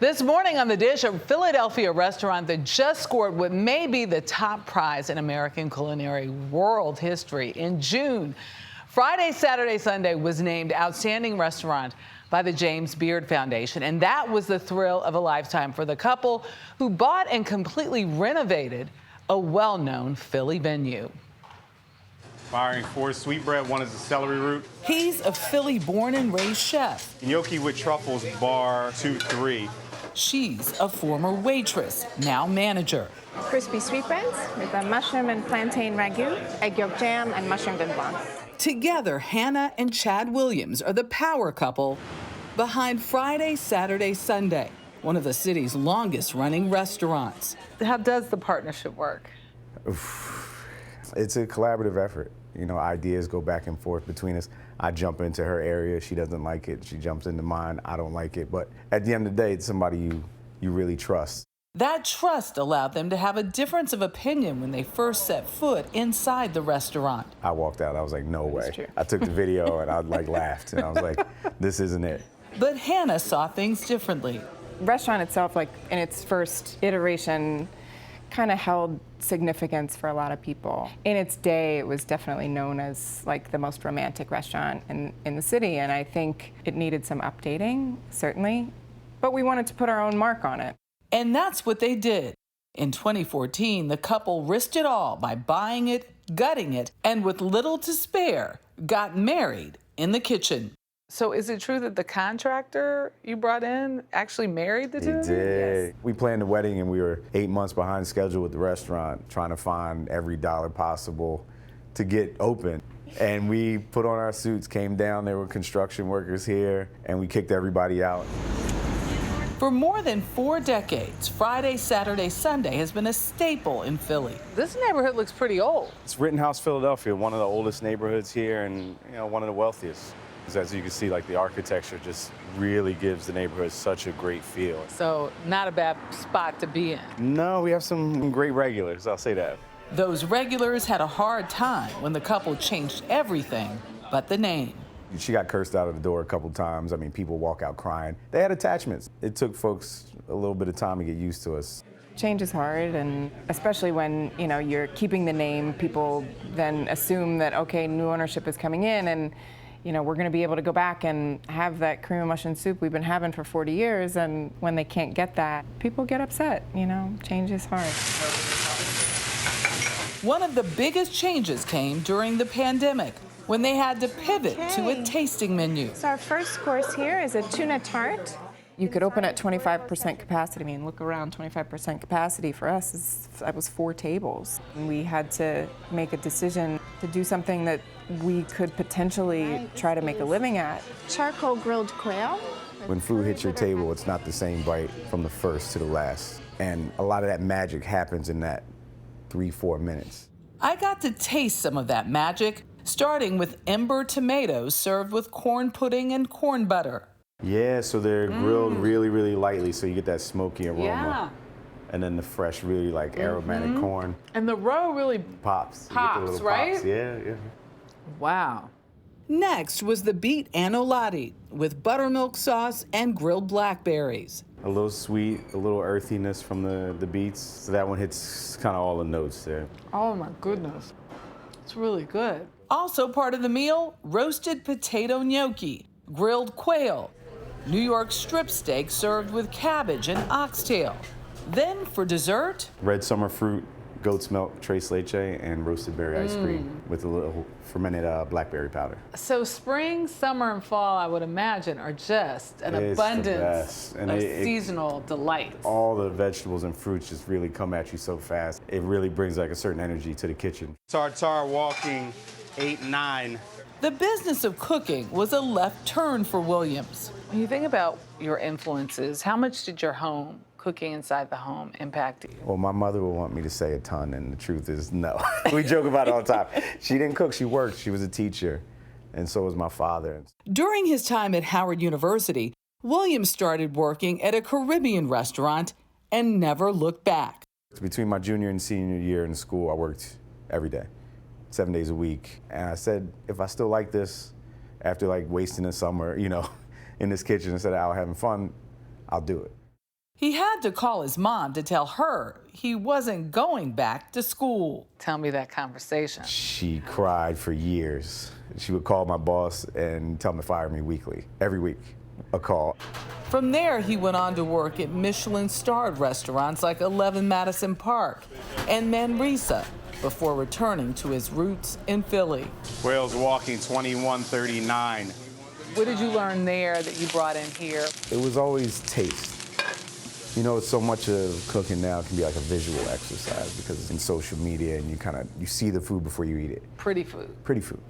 This morning on The Dish, a Philadelphia restaurant that just scored what may be the top prize in American culinary world history. In June, Friday, Saturday, Sunday was named Outstanding Restaurant by the James Beard Foundation. And that was the thrill of a lifetime for the couple who bought and completely renovated a well-known Philly venue. Firing 4 sweetbread, 1 is the celery root. He's a Philly born and raised chef. Gnocchi with truffles, bar 2-3. She's a former waitress, now manager. Crispy sweetbreads with a mushroom and plantain ragu, egg yolk jam, and mushroom vin blanc. Together, Hannah and Chad Williams are the power couple behind Friday, Saturday, Sunday, one of the city's longest running restaurants. How does the partnership work? It's a collaborative effort. You know, ideas go back and forth between us. I jump into her area, she doesn't like it. She jumps into mine, I don't like it. But at the end of the day, it's somebody you really trust. That trust allowed them to have a difference of opinion when they first set foot inside the restaurant. I walked out, I was like, no way. I took the video and I laughed and I was like, this isn't it. But Hannah saw things differently. Restaurant itself, like in its first iteration, kind of held significance for a lot of people. In its day, it was definitely known as like the most romantic restaurant in the city, and I think it needed some updating, certainly, but we wanted to put our own mark on it. And that's what they did. In 2014, the couple risked it all by buying it, gutting it, and with little to spare, got married in the kitchen. So is it true that the contractor you brought in actually married the two of you? He did. Yes. We planned the wedding and we were 8 months behind schedule with the restaurant, trying to find every dollar possible to get open. And we put on our suits, came down, there were construction workers here, and we kicked everybody out. For more than 4 decades, Friday, Saturday, Sunday has been a staple in Philly. This neighborhood looks pretty old. It's Rittenhouse, Philadelphia, one of the oldest neighborhoods here and one of the wealthiest. As you can see, like the architecture just really gives the neighborhood such a great feel. So not a bad spot to be in. No, we have some great regulars, I'll say that. Those regulars had a hard time when the couple changed everything but the name. She got cursed out of the door a couple times. I mean, people walk out crying. They had attachments. It took folks a little bit of time to get used to us. Change is hard, and especially when you're keeping the name, people then assume that, okay, new ownership is coming in, and we're going to be able to go back and have that cream of mushroom soup we've been having for 40 years, and when they can't get that, people get upset, change is hard. One of the biggest changes came during the pandemic, when they had to pivot to a tasting menu. So our first course here is a tuna tart. You could open at 25% capacity. I mean, look around, 25% capacity for us that was 4 tables. And we had to make a decision to do something that we could potentially try to make a living at. Charcoal grilled quail. When food hits your table, it's not the same bite from the first to the last. And a lot of that magic happens in that 3-4 minutes. I got to taste some of that magic, starting with ember tomatoes served with corn pudding and corn butter. Yeah, so they're grilled really, really lightly, so you get that smoky aroma. Yeah. And then the fresh, really aromatic corn. And the roe really Pops. You get the little right? Pops. Yeah. Wow. Next was the beet annolati with buttermilk sauce and grilled blackberries. A little sweet, a little earthiness from the beets. So that one hits kind of all the notes there. Oh my goodness. It's really good. Also part of the meal, roasted potato gnocchi, grilled quail, New York strip steak served with cabbage and oxtail. Then for dessert, red summer fruit, goat's milk, tres leche, and roasted berry ice cream with a little fermented blackberry powder. So spring, summer, and fall, I would imagine, are just an abundance of seasonal delights. All the vegetables and fruits just really come at you so fast. It really brings like a certain energy to the kitchen. Tartare walking 8-9. The business of cooking was a left turn for Williams. When you think about your influences, how much did your home, cooking inside the home, impact you? Well, my mother would want me to say a ton, and the truth is no. We joke about it all the time. She didn't cook, she worked. She was a teacher, and so was my father. During his time at Howard University, Williams started working at a Caribbean restaurant and never looked back. Between my junior and senior year in school, I worked every day, 7 days a week. And I said, if I still like this, after like wasting the summer, in this kitchen instead of out having fun, I'll do it. He had to call his mom to tell her he wasn't going back to school. Tell me that conversation. She cried for years. She would call my boss and tell him to fire me weekly, every week, a call. From there, he went on to work at Michelin-starred restaurants like 11 Madison Park and Manresa before returning to his roots in Philly. Wales walking 21:39. What did you learn there that you brought in here? It was always taste. You know, so much of cooking now can be like a visual exercise because it's in social media and you see the food before you eat it. Pretty food. Pretty food.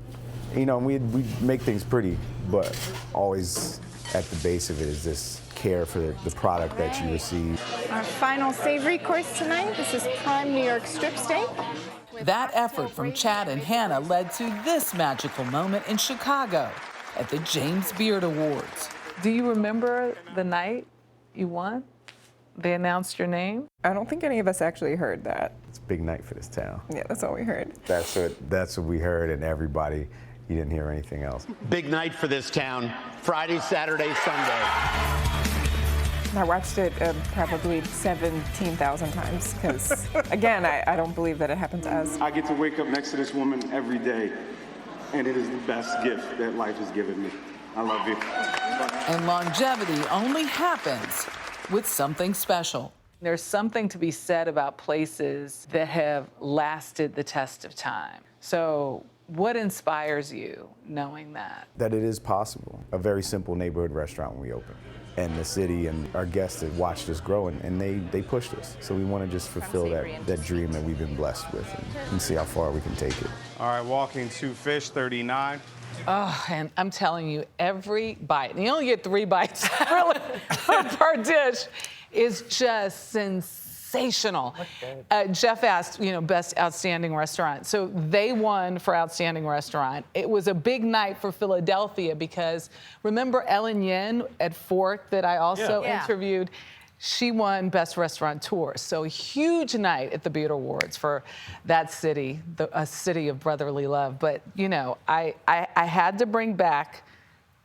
You know, we make things pretty, but always at the base of it is this care for the product that you receive. Our final savory course tonight, this is prime New York strip steak. That effort from Chad and Hannah led to this magical moment in Chicago at the James Beard Awards. Do you remember the night you won? They announced your name? I don't think any of us actually heard that. It's a big night for this town. Yeah, that's all we heard. That's what we heard, and everybody, you didn't hear anything else. Big night for this town. Friday, Saturday, Sunday. I watched it probably 17,000 times because, again, I don't believe that it happened to us. I get to wake up next to this woman every day, and it is the best gift that life has given me. I love you. And longevity only happens with something special. There's something to be said about places that have lasted the test of time. So what inspires you knowing that? That it is possible. A very simple neighborhood restaurant when we opened. And the city and our guests have watched us grow, and they pushed us. So we want to just fulfill that dream that we've been blessed with and see how far we can take it. All right, walking 2 fish 39. Oh, and I'm telling you, every bite, and you only get 3 bites really per dish, is just sensational. Jeff asked, best outstanding restaurant. So they won for outstanding restaurant. It was a big night for Philadelphia because remember Ellen Yin at Fork that I also interviewed? She won Best Restaurateur. So a huge night at the Beard Awards for that city, a city of brotherly love. But, I had to bring back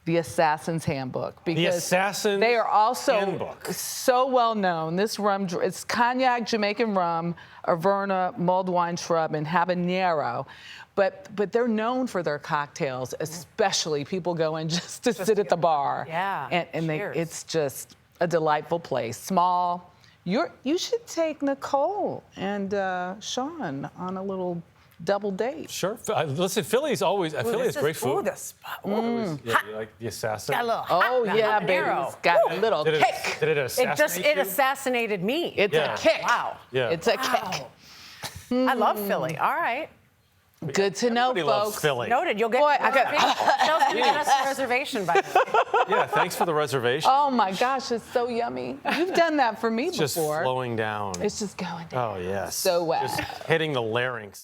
the Assassin's Handbook because the Assassin's they are also Handbook. So well known. This rum, it's cognac, Jamaican rum, Averna, mulled wine shrub, and habanero. But they're known for their cocktails, especially people go in just to sit at the bar. Yeah. And it's just a delightful place. Small. You should take Nicole and Sean on a little double date. Sure. Listen, Philly's always, Philly has great food. Ooh, the spot. Yeah, you like the assassin? Got a little Oh, yeah, baby. It's got a little Did kick. it assassinate It you? assassinated me. It's a kick. Wow. Yeah. It's a kick. I love Philly. All right. Good to know, Everybody loves folks. Philly. Noted. You'll get Boy, a reservation. Chelsea, you got us a reservation, by the way. Yeah, thanks for the reservation. Oh my gosh, it's so yummy. You've done that for me It's just before. flowing down. It's just going down. Oh, yes. So well. Just hitting the larynx.